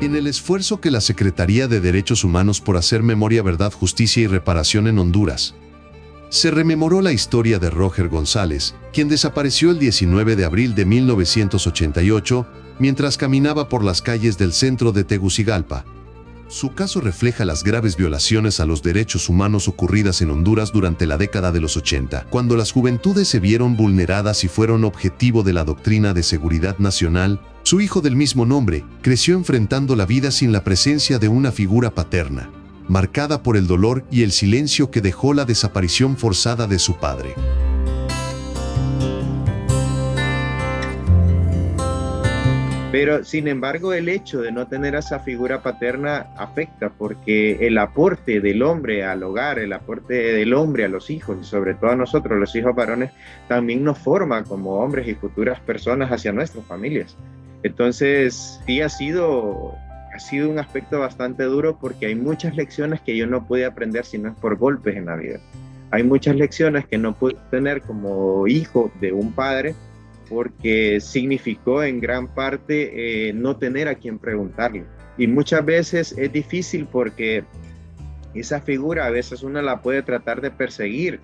En el esfuerzo que la Secretaría de Derechos Humanos por hacer memoria, verdad, justicia y reparación en Honduras, se rememoró la historia de Roger González, quien desapareció el 19 de abril de 1988 mientras caminaba por las calles del centro de Tegucigalpa. Su caso refleja las graves violaciones a los derechos humanos ocurridas en Honduras durante la década de los 80, cuando las juventudes se vieron vulneradas y fueron objetivo de la doctrina de seguridad nacional. Su hijo del mismo nombre creció enfrentando la vida sin la presencia de una figura paterna, marcada por el dolor y el silencio que dejó la desaparición forzada de su padre. Pero, sin embargo, el hecho de no tener esa figura paterna afecta, porque el aporte del hombre al hogar, el aporte del hombre a los hijos, y sobre todo a nosotros, los hijos varones, también nos forma como hombres y futuras personas hacia nuestras familias. Entonces, sí ha sido un aspecto bastante duro, porque hay muchas lecciones que yo no pude aprender si no es por golpes en la vida. Hay muchas lecciones que no pude tener como hijo de un padre, porque significó en gran parte no tener a quien preguntarle. Y muchas veces es difícil, porque esa figura a veces uno la puede tratar de perseguir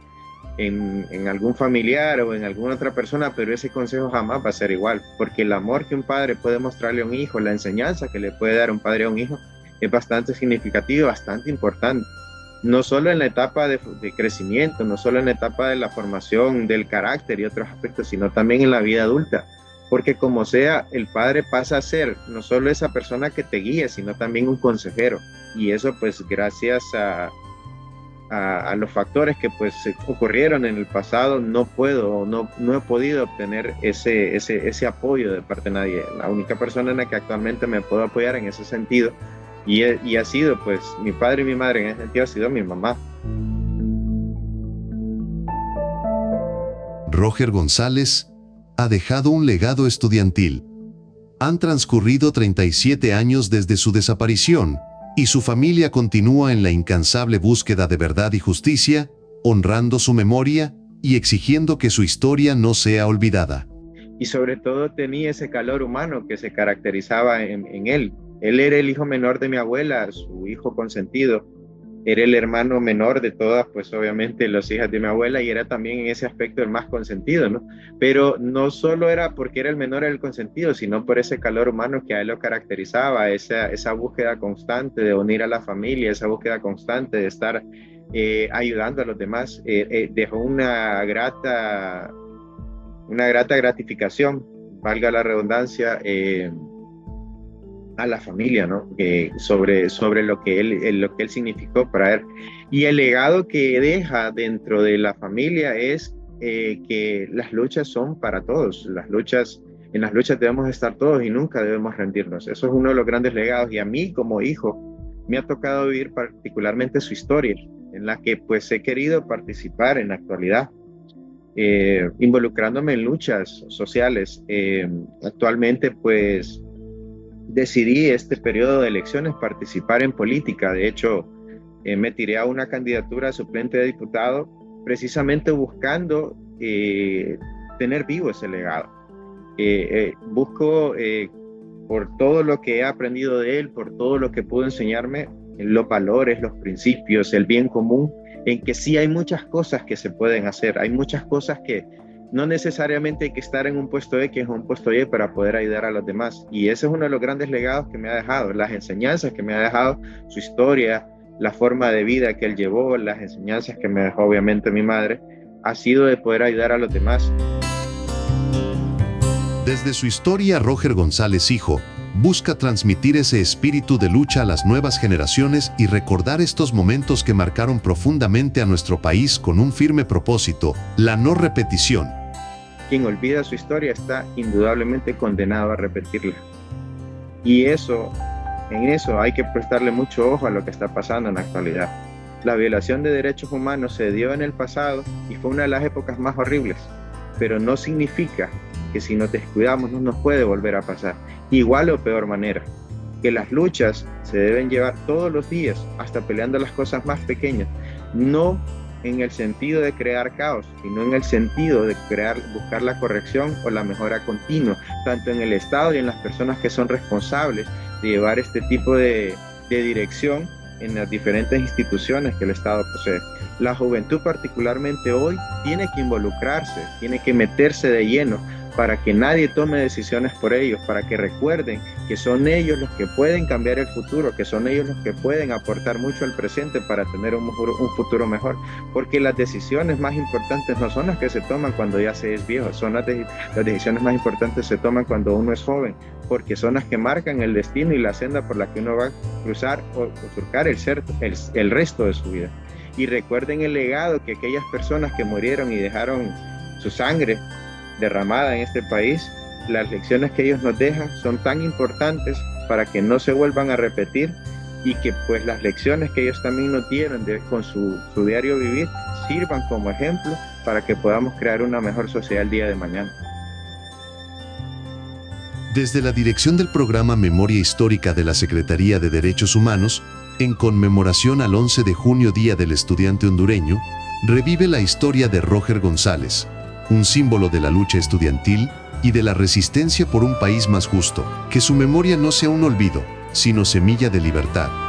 en algún familiar o en alguna otra persona, pero ese consejo jamás va a ser igual, porque el amor que un padre puede mostrarle a un hijo, la enseñanza que le puede dar un padre a un hijo, es bastante significativo, bastante importante. No solo en la etapa de crecimiento, no solo en la etapa de la formación del carácter y otros aspectos, sino también en la vida adulta, porque como sea, el padre pasa a ser no solo esa persona que te guía, sino también un consejero, y eso pues gracias a los factores que pues ocurrieron en el pasado, no he podido obtener ese apoyo de parte de nadie. La única persona en la que actualmente me puedo apoyar en ese sentido y ha sido pues mi padre y mi madre, en ese sentido ha sido mi mamá. Roger González ha dejado un legado estudiantil. Han transcurrido 37 años desde su desaparición, y su familia continúa en la incansable búsqueda de verdad y justicia, honrando su memoria y exigiendo que su historia no sea olvidada. Y sobre todo tenía ese calor humano que se caracterizaba en él. Él era el hijo menor de mi abuela, su hijo consentido. Era el hermano menor de todas, pues obviamente, las hijas de mi abuela, y era también en ese aspecto el más consentido, ¿no? Pero no solo era porque era el menor el consentido, sino por ese calor humano que a él lo caracterizaba, esa búsqueda constante de unir a la familia, esa búsqueda constante de estar ayudando a los demás. Dejó una grata gratificación, valga la redundancia, a la familia, ¿no? Sobre lo que él significó para él. Y el legado que deja dentro de la familia es que las luchas son para todos. En las luchas debemos estar todos y nunca debemos rendirnos. Eso es uno de los grandes legados, y a mí como hijo me ha tocado vivir particularmente su historia, en la que pues he querido participar en la actualidad, involucrándome en luchas sociales. Actualmente pues decidí este periodo de elecciones participar en política. De hecho, me tiré a una candidatura a suplente de diputado, precisamente buscando tener vivo ese legado. Busco, por todo lo que he aprendido de él, por todo lo que pudo enseñarme, los valores, los principios, el bien común, en que sí hay muchas cosas que se pueden hacer, hay muchas cosas que no necesariamente hay que estar en un puesto X o un puesto Y para poder ayudar a los demás. Y ese es uno de los grandes legados que me ha dejado, las enseñanzas que me ha dejado, su historia, la forma de vida que él llevó, las enseñanzas que me dejó obviamente mi madre, ha sido de poder ayudar a los demás. Desde su historia, Roger González hijo busca transmitir ese espíritu de lucha a las nuevas generaciones y recordar estos momentos que marcaron profundamente a nuestro país con un firme propósito: la no repetición. Quien olvida su historia está indudablemente condenado a repetirla. Y en eso hay que prestarle mucho ojo a lo que está pasando en la actualidad. La violación de derechos humanos se dio en el pasado y fue una de las épocas más horribles, pero no significa que si nos descuidamos no nos puede volver a pasar, igual o peor manera. Que las luchas se deben llevar todos los días, hasta peleando las cosas más pequeñas, no en el sentido de crear caos, sino en el sentido de buscar la corrección o la mejora continua, tanto en el Estado y en las personas que son responsables de llevar este tipo de dirección en las diferentes instituciones que el Estado posee. La juventud particularmente hoy tiene que involucrarse, tiene que meterse de lleno para que nadie tome decisiones por ellos, para que recuerden que son ellos los que pueden cambiar el futuro, que son ellos los que pueden aportar mucho al presente para tener un futuro mejor, porque las decisiones más importantes no son las que se toman cuando ya se es viejo, son las decisiones más importantes se toman cuando uno es joven, porque son las que marcan el destino y la senda por la que uno va a cruzar o surcar el resto de su vida. Y recuerden el legado que aquellas personas que murieron y dejaron su sangre derramada en este país, las lecciones que ellos nos dejan son tan importantes para que no se vuelvan a repetir y que pues las lecciones que ellos también nos dieron con su diario vivir sirvan como ejemplo para que podamos crear una mejor sociedad el día de mañana. Desde la dirección del programa Memoria Histórica de la Secretaría de Derechos Humanos, en conmemoración al 11 de junio, Día del Estudiante Hondureño, revive la historia de Roger González, un símbolo de la lucha estudiantil y de la resistencia por un país más justo. Que su memoria no sea un olvido, sino semilla de libertad.